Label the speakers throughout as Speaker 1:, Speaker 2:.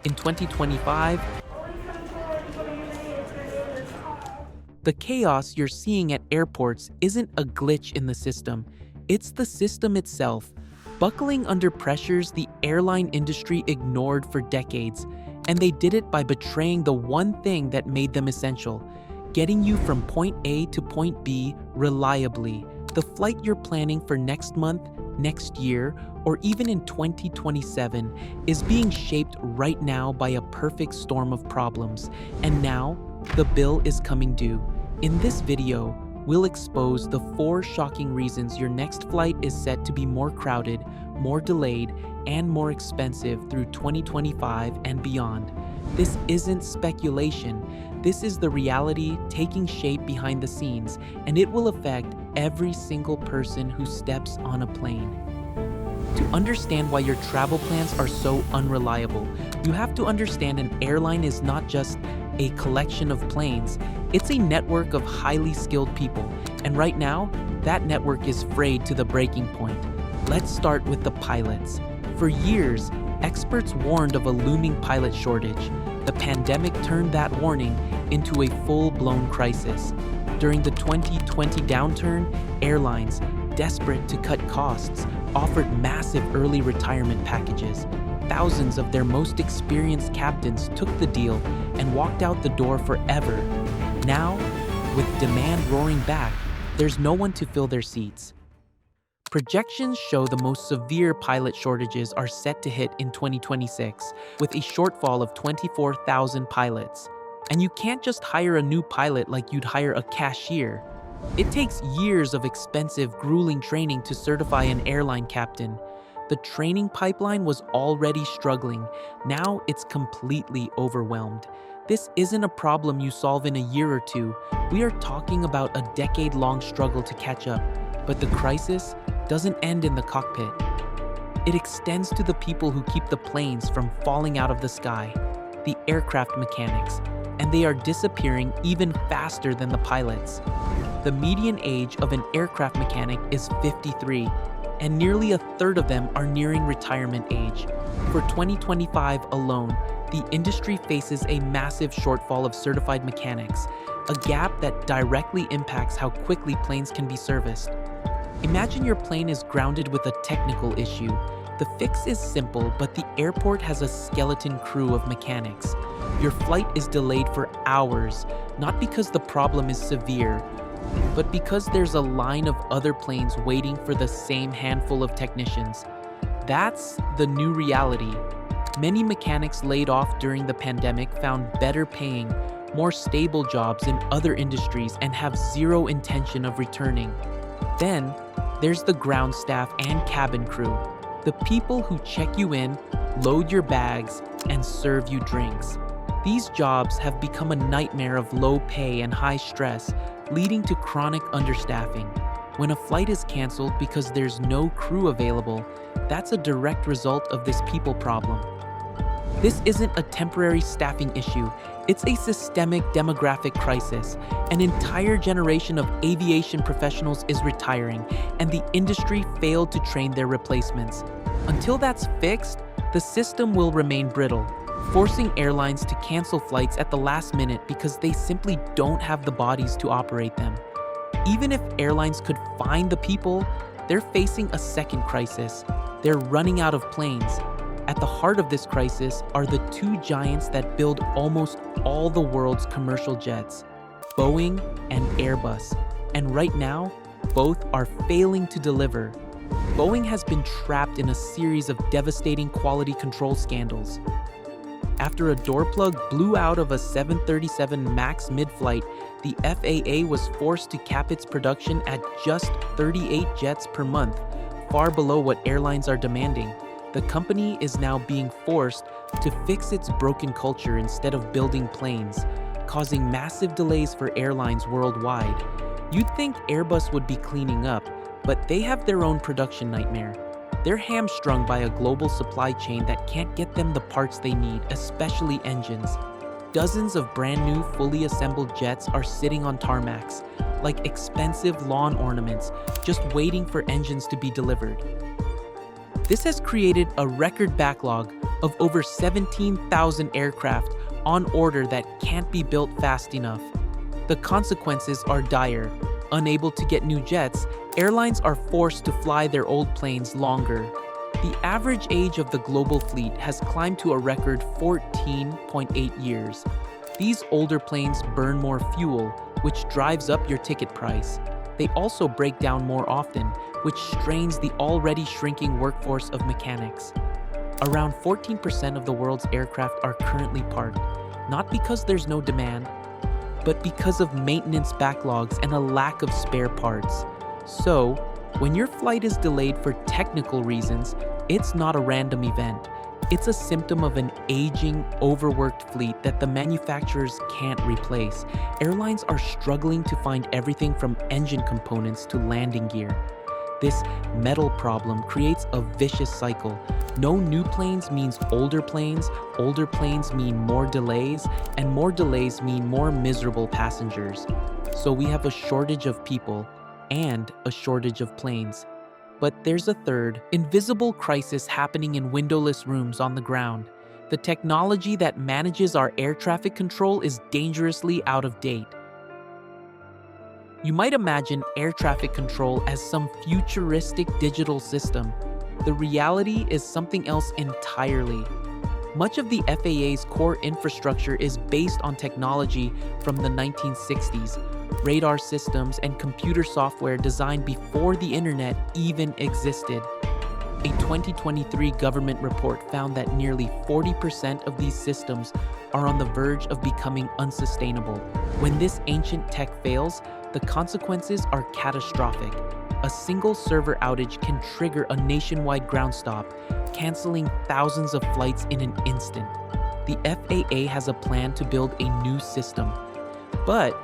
Speaker 1: In 2025, the chaos you're seeing at airports isn't a glitch in the system, it's the system itself, buckling under pressures the airline industry ignored for decades, and they did it by betraying the one thing that made them essential, getting you from point A to point B reliably. The flight you're planning for next month, next year, or even in 2027 is being shaped right now by a perfect storm of problems, and now the bill is coming due. In this video, we'll expose the 4 shocking reasons your next flight is set to be more crowded, more delayed, and more expensive through 2025 and beyond. This isn't speculation. This is the reality taking shape behind the scenes, and it will affect every single person who steps on a plane. To understand why your travel plans are so unreliable, you have to understand an airline is not just a collection of planes, it's a network of highly skilled people, and right now, that network is frayed to the breaking point. Let's start with the pilots. For years, experts warned of a looming pilot shortage. The pandemic turned that warning into a full-blown crisis. During the 2020 downturn, airlines, desperate to cut costs, offered massive early retirement packages. Thousands of their most experienced captains took the deal and walked out the door forever. Now, with demand roaring back, there's no one to fill their seats. Projections show the most severe pilot shortages are set to hit in 2026, with a shortfall of 24,000 pilots. And you can't just hire a new pilot like you'd hire a cashier. It takes years of expensive, grueling training to certify an airline captain. The training pipeline was already struggling. Now it's completely overwhelmed. This isn't a problem you solve in a year or two. We are talking about a decade-long struggle to catch up. But the crisis doesn't end in the cockpit. It extends to the people who keep the planes from falling out of the sky, the aircraft mechanics, and they are disappearing even faster than the pilots. The median age of an aircraft mechanic is 53, and nearly a third of them are nearing retirement age. For 2025 alone, the industry faces a massive shortfall of certified mechanics, a gap that directly impacts how quickly planes can be serviced. Imagine your plane is grounded with a technical issue. The fix is simple, but the airport has a skeleton crew of mechanics. Your flight is delayed for hours, not because the problem is severe, but because there's a line of other planes waiting for the same handful of technicians. That's the new reality. Many mechanics laid off during the pandemic found better paying, more stable jobs in other industries and have zero intention of returning. Then, there's the ground staff and cabin crew, the people who check you in, load your bags, and serve you drinks. These jobs have become a nightmare of low pay and high stress, leading to chronic understaffing. When a flight is canceled because there's no crew available, that's a direct result of this people problem. This isn't a temporary staffing issue, it's a systemic demographic crisis. An entire generation of aviation professionals is retiring, and the industry failed to train their replacements. Until that's fixed, the system will remain brittle, forcing airlines to cancel flights at the last minute because they simply don't have the bodies to operate them. Even if airlines could find the people, they're facing a second crisis. They're running out of planes. At the heart of this crisis are the 2 giants that build almost all the world's commercial jets, Boeing and Airbus. And right now, both are failing to deliver. Boeing has been trapped in a series of devastating quality control scandals. After a door plug blew out of a 737 MAX mid-flight, the FAA was forced to cap its production at just 38 jets per month, far below what airlines are demanding. The company is now being forced to fix its broken culture instead of building planes, causing massive delays for airlines worldwide. You'd think Airbus would be cleaning up, but they have their own production nightmare. They're hamstrung by a global supply chain that can't get them the parts they need, especially engines. Dozens of brand new, fully assembled jets are sitting on tarmacs, like expensive lawn ornaments, just waiting for engines to be delivered. This has created a record backlog, of over 17,000 aircraft on order that can't be built fast enough. The consequences are dire. Unable to get new jets, airlines are forced to fly their old planes longer. The average age of the global fleet has climbed to a record 14.8 years. These older planes burn more fuel, which drives up your ticket price. They also break down more often, which strains the already shrinking workforce of mechanics. Around 14% of the world's aircraft are currently parked, not because there's no demand, but because of maintenance backlogs and a lack of spare parts. So, when your flight is delayed for technical reasons, it's not a random event. It's a symptom of an aging, overworked fleet that the manufacturers can't replace. Airlines are struggling to find everything from engine components to landing gear. This metal problem creates a vicious cycle. No new planes means older planes mean more delays, and more delays mean more miserable passengers. So we have a shortage of people and a shortage of planes. But there's a third, invisible crisis happening in windowless rooms on the ground. The technology that manages our air traffic control is dangerously out of date. You might imagine air traffic control as some futuristic digital system. The reality is something else entirely. Much of the FAA's core infrastructure is based on technology from the 1960s, radar systems and computer software designed before the internet even existed. A 2023 government report found that nearly 40% of these systems are on the verge of becoming unsustainable. When this ancient tech fails, the consequences are catastrophic. A single server outage can trigger a nationwide ground stop, canceling thousands of flights in an instant. The FAA has a plan to build a new system, but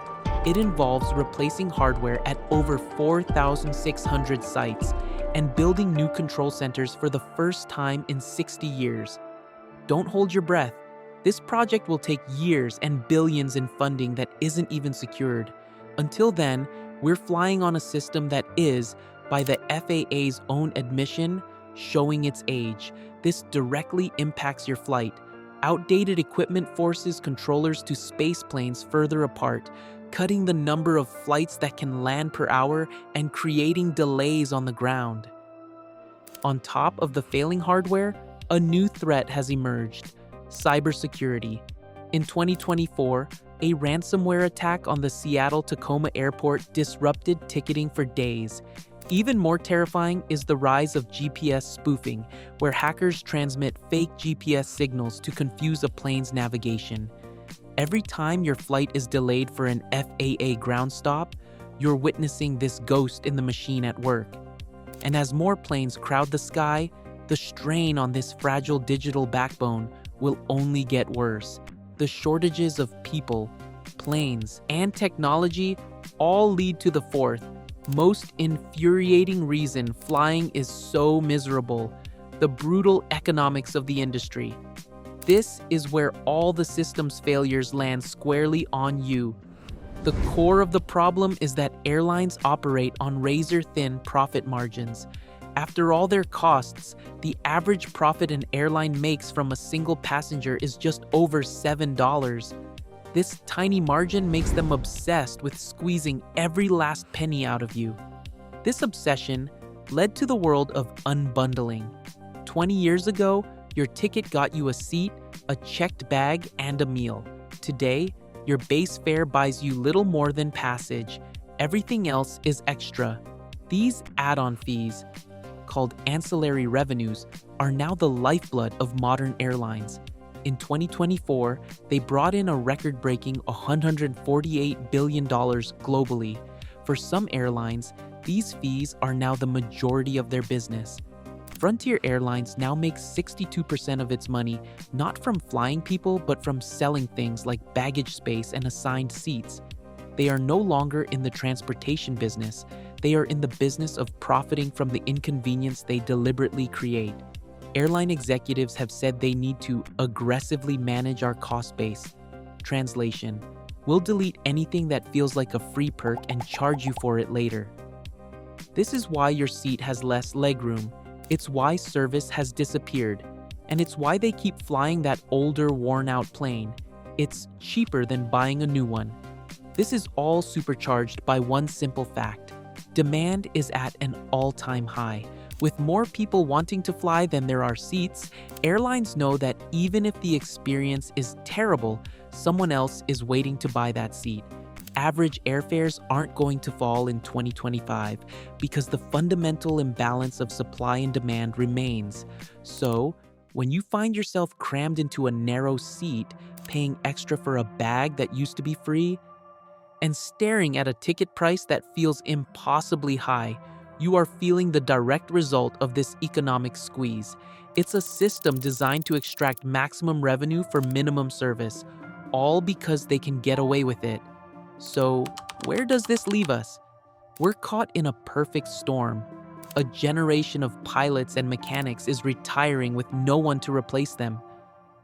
Speaker 1: it involves replacing hardware at over 4,600 sites and building new control centers for the first time in 60 years. Don't hold your breath. This project will take years and billions in funding that isn't even secured. Until then, we're flying on a system that is, by the FAA's own admission, showing its age. This directly impacts your flight. Outdated equipment forces controllers to space planes further apart, cutting the number of flights that can land per hour and creating delays on the ground. On top of the failing hardware, a new threat has emerged: cybersecurity. In 2024, a ransomware attack on the Seattle-Tacoma airport disrupted ticketing for days. Even more terrifying is the rise of GPS spoofing, where hackers transmit fake GPS signals to confuse a plane's navigation. Every time your flight is delayed for an FAA ground stop, you're witnessing this ghost in the machine at work. And as more planes crowd the sky, the strain on this fragile digital backbone will only get worse. The shortages of people, planes, and technology all lead to the fourth, most infuriating reason flying is so miserable: the brutal economics of the industry. This is where all the system's failures land squarely on you. The core of the problem is that airlines operate on razor-thin profit margins. After all their costs, the average profit an airline makes from a single passenger is just over $7. This tiny margin makes them obsessed with squeezing every last penny out of you. This obsession led to the world of unbundling. 20 years ago, your ticket got you a seat, a checked bag, and a meal. Today, your base fare buys you little more than passage. Everything else is extra. These add-on fees, called ancillary revenues, are now the lifeblood of modern airlines. In 2024, they brought in a record-breaking $148 billion globally. For some airlines, these fees are now the majority of their business. Frontier Airlines now makes 62% of its money not from flying people, but from selling things like baggage space and assigned seats. They are no longer in the transportation business. They are in the business of profiting from the inconvenience they deliberately create. Airline executives have said they need to aggressively manage our cost base. Translation: we'll delete anything that feels like a free perk and charge you for it later. This is why your seat has less legroom. It's why service has disappeared. And it's why they keep flying that older, worn-out plane. It's cheaper than buying a new one. This is all supercharged by one simple fact. Demand is at an all-time high. With more people wanting to fly than there are seats, airlines know that even if the experience is terrible, someone else is waiting to buy that seat. Average airfares aren't going to fall in 2025 because the fundamental imbalance of supply and demand remains. So, when you find yourself crammed into a narrow seat, paying extra for a bag that used to be free, and staring at a ticket price that feels impossibly high, you are feeling the direct result of this economic squeeze. It's a system designed to extract maximum revenue for minimum service, all because they can get away with it. So, where does this leave us? We're caught in a perfect storm. A generation of pilots and mechanics is retiring with no one to replace them.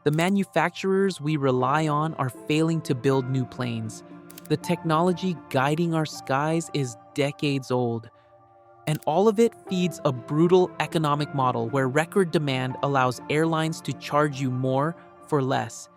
Speaker 1: The manufacturers we rely on are failing to build new planes. The technology guiding our skies is decades old. And all of it feeds a brutal economic model where record demand allows airlines to charge you more for less.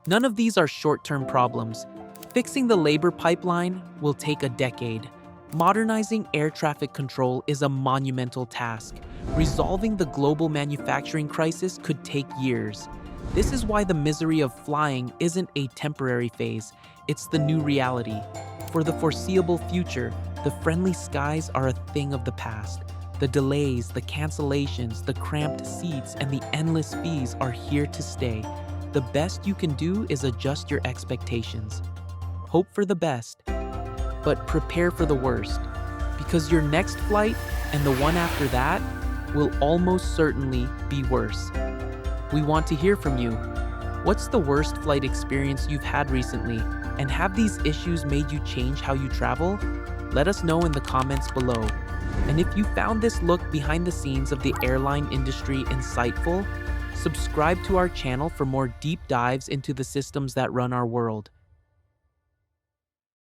Speaker 1: None of these are short-term problems. Fixing the labor pipeline will take a decade. Modernizing air traffic control is a monumental task. Resolving the global manufacturing crisis could take years. This is why the misery of flying isn't a temporary phase, it's the new reality. For the foreseeable future, the friendly skies are a thing of the past. The delays, the cancellations, the cramped seats, and the endless fees are here to stay. The best you can do is adjust your expectations. Hope for the best, but prepare for the worst, because your next flight and the one after that will almost certainly be worse. We want to hear from you. What's the worst flight experience you've had recently, and have these issues made you change how you travel? Let us know in the comments below. And if you found this look behind the scenes of the airline industry insightful, subscribe to our channel for more deep dives into the systems that run our world.